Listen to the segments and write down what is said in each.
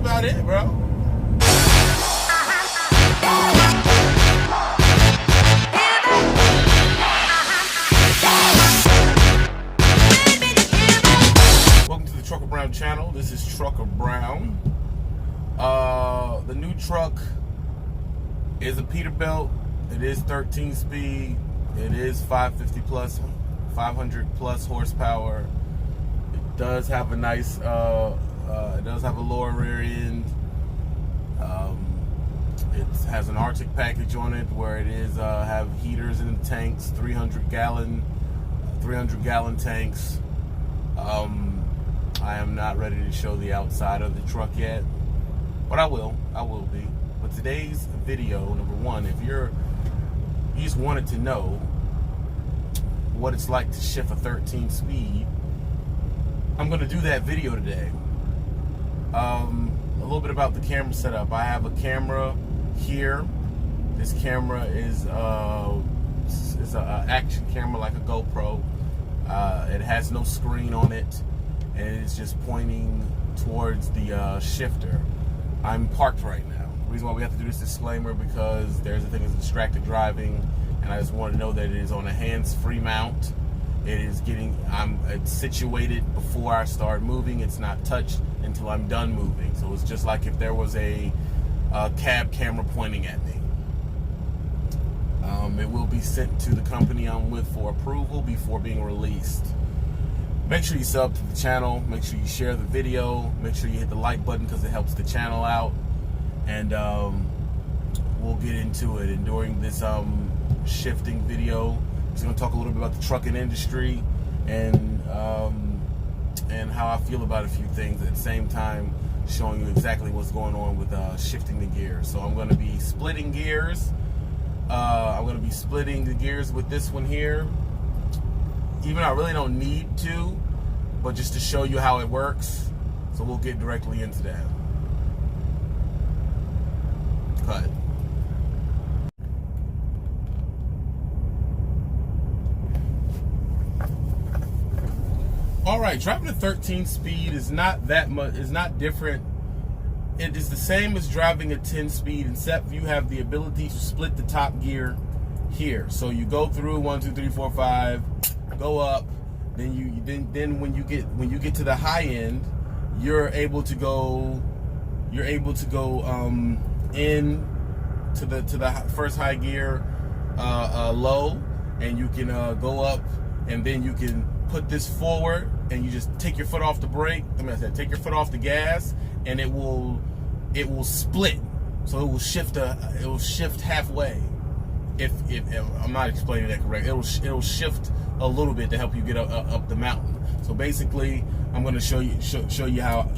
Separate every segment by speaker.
Speaker 1: about it, bro. Welcome to the Trucker Brown channel. This is Trucker Brown. The new truck is a Peterbilt. It is 13 speed. It is 550 plus, 500 plus horsepower. It does have a nice, it does have a lower rear end. It has an Arctic package on it where it is have heaters in the tanks, 300 gallon tanks. I am not ready to show the outside of the truck yet, but I will be. But today's video, number one, if you just wanted to know what it's like to shift a 13 speed, I'm going to do that video today. A little bit about the camera setup. I have a camera here. This camera is an action camera like a GoPro. It has no screen on it, and it's just pointing towards the shifter. I'm parked right now. The reason why we have to do this disclaimer because there's a thing as distracted driving, and I just want to know that it is on a hands-free mount. It's situated before I start moving. It's not touched until I'm done moving. So it's just like if there was a cab camera pointing at me. It will be sent to the company I'm with for approval before being released. Make sure you sub to the channel. Make sure you share the video. Make sure you hit the like button because it helps the channel out. And we'll get into it. And during this shifting video, I'm just going to talk a little bit about the trucking industry and how I feel about a few things at the same time, showing you exactly what's going on with shifting the gears. So I'm going to be splitting gears. I'm going to be splitting the gears with this one here. Even though I really don't need to, but just to show you how it works. So we'll get directly into that. Cut. All right, driving a 13 speed is not that much. Is not different. It is the same as driving a 10 speed, except you have the ability to split the top gear here. So you go through 1, 2, 3, 4, 5, go up. Then when you get to the high end, you're able to go in to the first high gear low, and you can go up, and then you can put this forward, and you just take your foot off the brake. Take your foot off the gas, and it will split. So it will shift halfway. If I'm not explaining that correct, it'll shift a little bit to help you get up the mountain. So basically, I'm going to show you how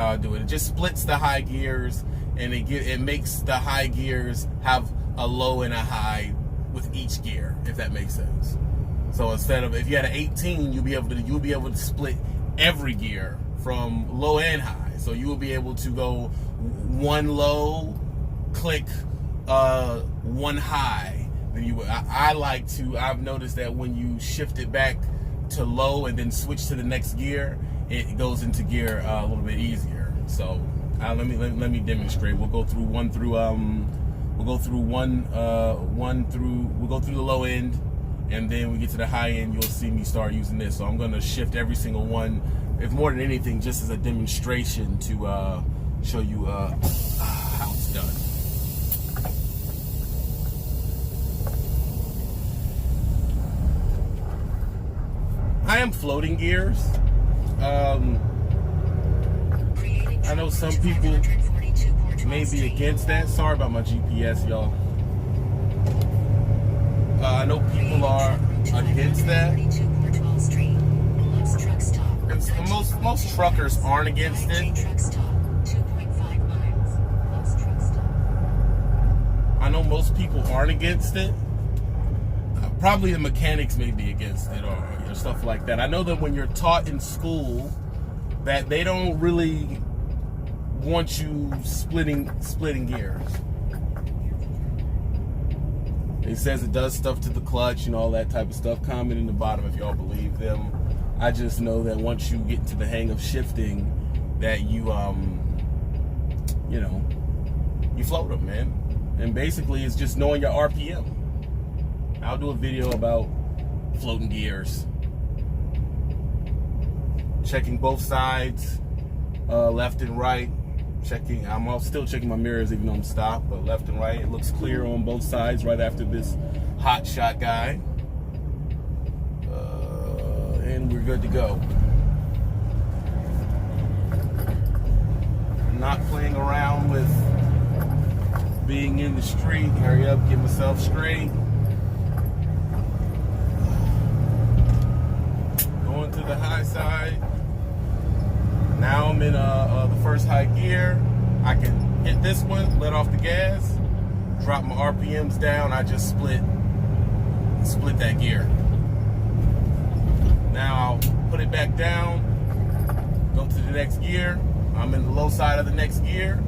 Speaker 1: I do it. It just splits the high gears, and it makes the high gears have a low and a high with each gear, if that makes sense. So instead of, if you had an 18, you'll be able to split every gear from low and high. So you will be able to go one low, click one high. Then I've noticed that when you shift it back to low and then switch to the next gear, it goes into gear a little bit easier. So let me demonstrate. We'll go through the low end, and then we get to the high end. You'll see me start using this. So I'm going to shift every single one, if more than anything, just as a demonstration to show you how it's done. I am floating gears. I know some people may be against that. Sorry about my GPS, y'all. I know people are against that. Most truckers aren't against it. I know most people aren't against it. Probably the mechanics may be against it or stuff like that. I know that when you're taught in school that they don't really want you splitting gears. It says it does stuff to the clutch and all that type of stuff. Comment in the bottom if y'all believe them. I just know that once you get to the hang of shifting, that you you know, you float them, man. And basically it's just knowing your RPM. I'll do a video about floating gears. Checking both sides, left and right. I'm still checking my mirrors even though I'm stopped, but left and right, it looks clear on both sides right after this hot shot guy. And we're good to go. Not playing around with being in the street. Hurry up, get myself straight. Going to the high side. Now I'm in the first high gear. I can hit this one, let off the gas, drop my RPMs down. I just split that gear. Now I'll put it back down, go to the next gear. I'm in the low side of the next gear,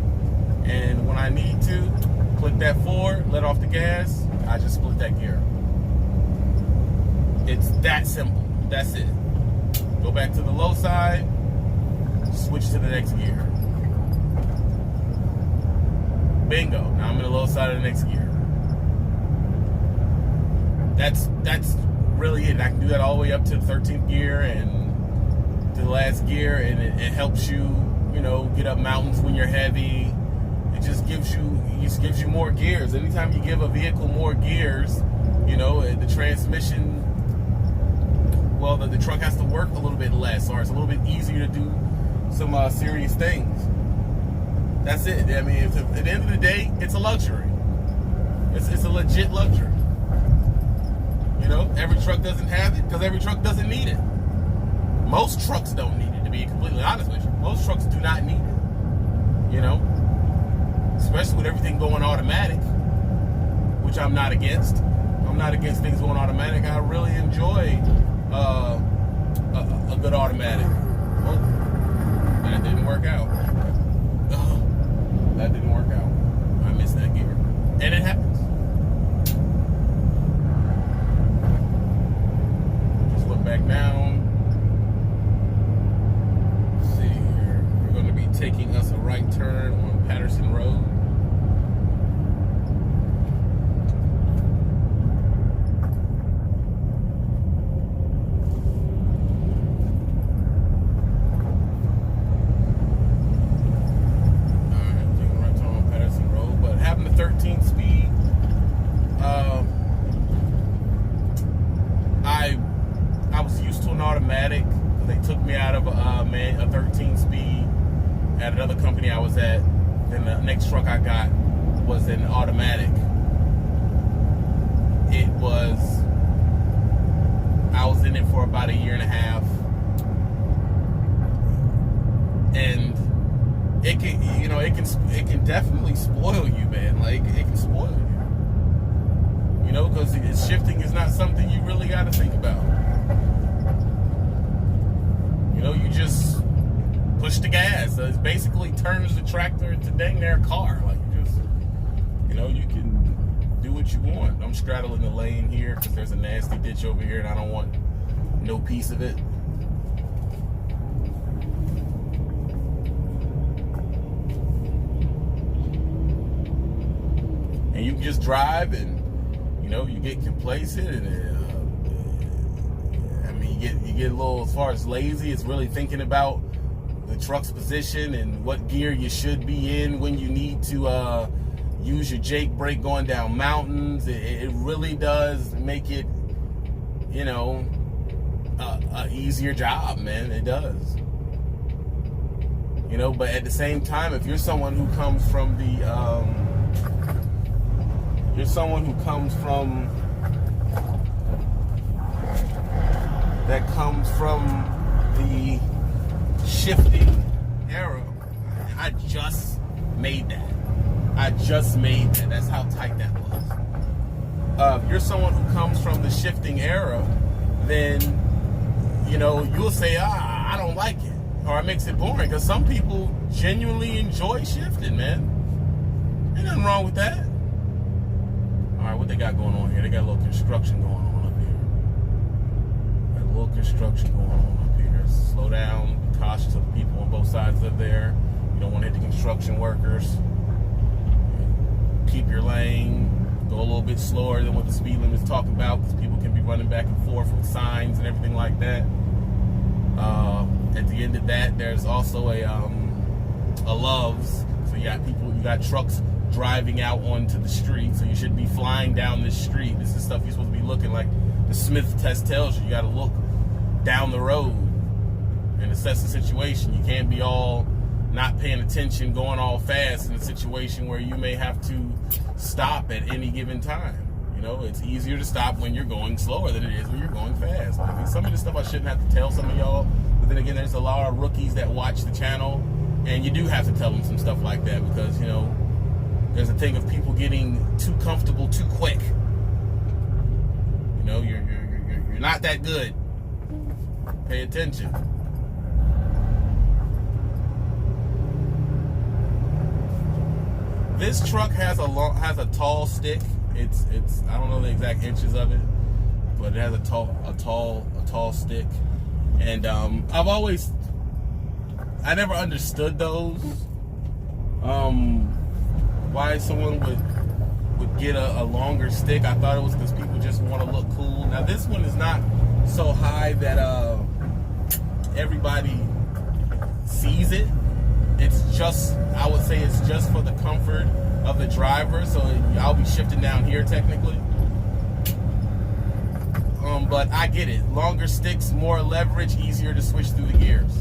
Speaker 1: and when I need to, click that forward, let off the gas, I just split that gear. It's that simple. That's it. Go back to the low side, switch to the next gear. Bingo. Now I'm in the low side of the next gear. That's really it. I can do that all the way up to the 13th gear and to the last gear, and it helps you, you know, get up mountains when you're heavy. It just gives you more gears. Anytime you give a vehicle more gears, you know, the transmission, well, the truck has to work a little bit less, or it's a little bit easier to do some serious things. That's it. I mean, at the end of the day, it's a luxury. It's a legit luxury. You know, every truck doesn't have it because every truck doesn't need it. Most trucks don't need it, to be completely honest with you. Most trucks do not need it. You know, especially with everything going automatic, which I'm not against. I'm not against things going automatic. I really enjoy a good automatic. Oh, that didn't work out. That didn't work out. I missed that gear. And it happens. Just look back down. Let's see here. We're going to be taking us a right turn on Patterson Road. Automatic. They took me out of a 13-speed at another company I was at. Then the next truck I got was an automatic. I was in it for about a year and a half, and it can definitely spoil you, man. Like, it can spoil you. You know, because shifting is not something you really got to think about. You know, you just push the gas. So it basically turns the tractor into dang near a car. Like, you can do what you want. I'm straddling the lane here because there's a nasty ditch over here and I don't want no piece of it. And you can just drive and, you get complacent and you get a little, as far as lazy, it's really thinking about the truck's position and what gear you should be in when you need to use your Jake brake going down mountains. It really does make it, a easier job, man. It does. But at the same time, if you're someone who comes from the shifting era. I just made that. That's how tight that was. If you're someone who comes from the shifting era, then, you'll say, I don't like it. Or it makes it boring. Because some people genuinely enjoy shifting, man. Ain't nothing wrong with that. All right, what they got going on here? They got a little construction going on up here. Got a little construction going on up here. Slow down. Be cautious of the people on both sides of there. You don't don't want to hit the construction workers. Keep your lane. Go a little bit slower than what the speed limit is talking about, because people can be running back and forth with signs and everything like that. At the end of that, there's also a Love's. So you got trucks driving out onto the street, so you shouldn't be flying down this street. This is stuff you're supposed to be looking like. The Smith test tells you, you got to look down the road and assess the situation. You can't be all not paying attention, going all fast in a situation where you may have to stop at any given time. You know, it's easier to stop when you're going slower than it is when you're going fast. I mean, some of this stuff I shouldn't have to tell some of y'all, but then again, there's a lot of rookies that watch the channel, and you do have to tell them some stuff like that, because, you know, there's a thing of people getting too comfortable too quick. You know, you're not that good. Pay attention. This truck has a tall stick. It's I don't know the exact inches of it, but it has a tall stick. And I never understood those. Why someone would get a longer stick. I thought it was because people just want to look cool. Now this one is not so high that everybody sees it. It's just, I would say it's just for the comfort of the driver. So I'll be shifting down here technically. But I get it. Longer sticks, more leverage, easier to switch through the gears.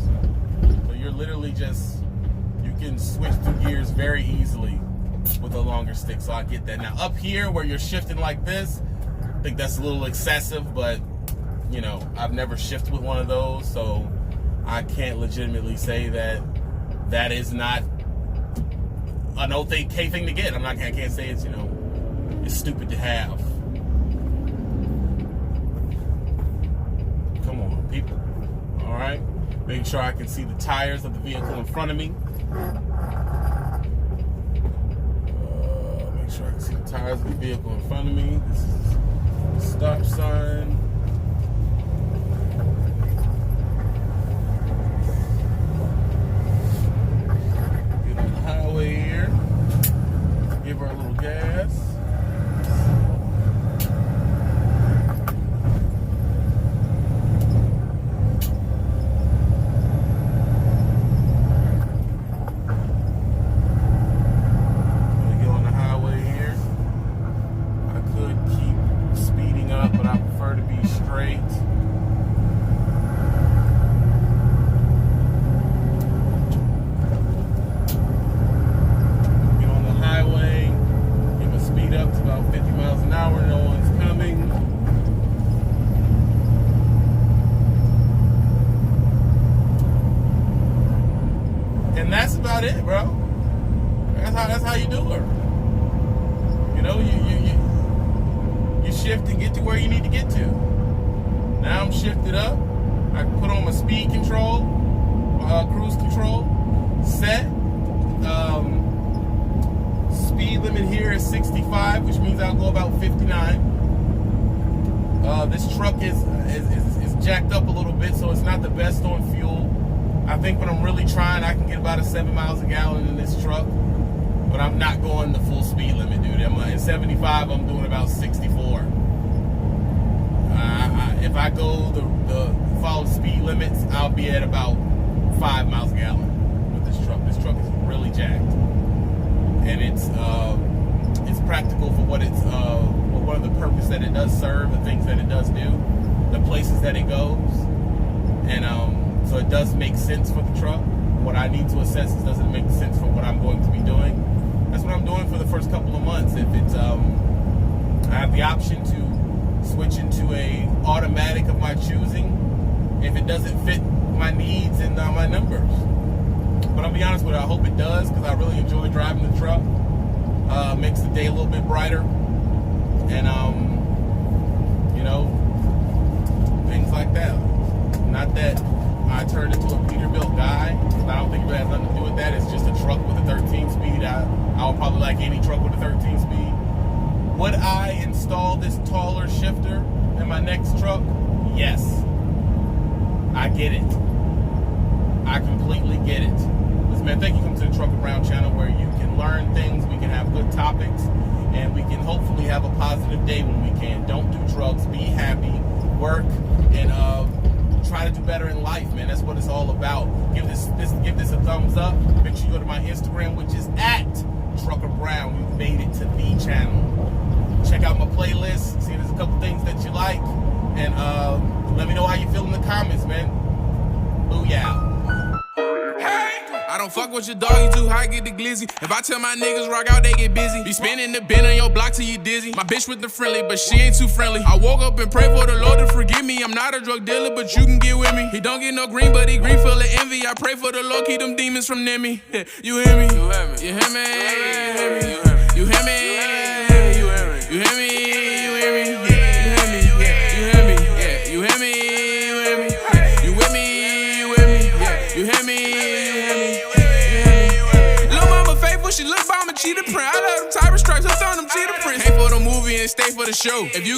Speaker 1: So you're literally you can switch through gears very easily with a longer stick. So I get that. Now up here where you're shifting like this, I think that's a little excessive, but you know, I've never shifted with one of those, so I can't legitimately say that is not an okay thing to get. I can't say it's, you know, it's stupid to have. Come on, people. All right. Making sure I can see the tires of the vehicle in front of me. Make sure I can see the tires of the vehicle in front of me. This is the stop sign. Get on the highway here. Give her a little gas. And that's about it, bro. That's how you do it. You know, you shift and get to where you need to get to. Now I'm shifted up. I can put on my speed control, cruise control, set. Speed limit here is 65, which means I'll go about 59. This truck is jacked up a little bit, so it's not the best on fuel. I think when I'm really trying, I can get about 7 miles a gallon in this truck, but I'm not going the full speed limit, dude. In 75, I'm doing about 64. If I go the follow speed limits, I'll be at about 5 miles a gallon with this truck. This truck is really jacked, and it's practical for what it's what the purpose that it does serve, the things that it does do, the places that it goes, and so it does make sense for the truck. What I need to assess is, does it make sense for what I'm going to be doing? That's what I'm doing for the first couple of months. If it's, I have the option to switch into a automatic of my choosing if it doesn't fit my needs and my numbers. But I'll be honest with you, I hope it does, because I really enjoy driving the truck. Makes the day a little bit brighter, and you know, things like that. Not that I turned into a Peterbilt guy. I don't think it has nothing to do with that. It's just a truck with a 13 speed. I would probably like any truck with a 13 speed. Would I install this taller shifter in my next truck? Yes. I get it. I completely get it. Listen, man, thank you for coming to the truck. Around channel where you can learn things, we can have good topics, and we can hopefully have a positive day when we can. Don't do drugs, be happy, work, and try to do better in life, man. That's what it's all about. Give this a thumbs up. Make sure you go to my Instagram, which is @TruckerBrown. We've made it to the channel. Check out my playlist. See, there's a couple things that you like, and let me know how you feel in the comments, man. Booyah.
Speaker 2: I don't fuck with your dog, you too high, get the glizzy. If I tell my niggas rock out, they get busy. Be spinning the bin on your block till you dizzy. My bitch with the friendly, but she ain't too friendly. I woke up and pray for the Lord to forgive me. I'm not a drug dealer, but you can get with me. He don't get no green, but he green full of envy. I pray for the Lord, keep them demons from near me. You hear me? You hear me? You hear me? You hear me? You hear me? You hear me? You hear me? You hear me? You hear me? You hear me? You hear me? You with me? You with me? You hear me? She look bomb and cheetah print. I love them Tiger stripes, I found them cheetah prints. Pay for the movie and stay for the show. If you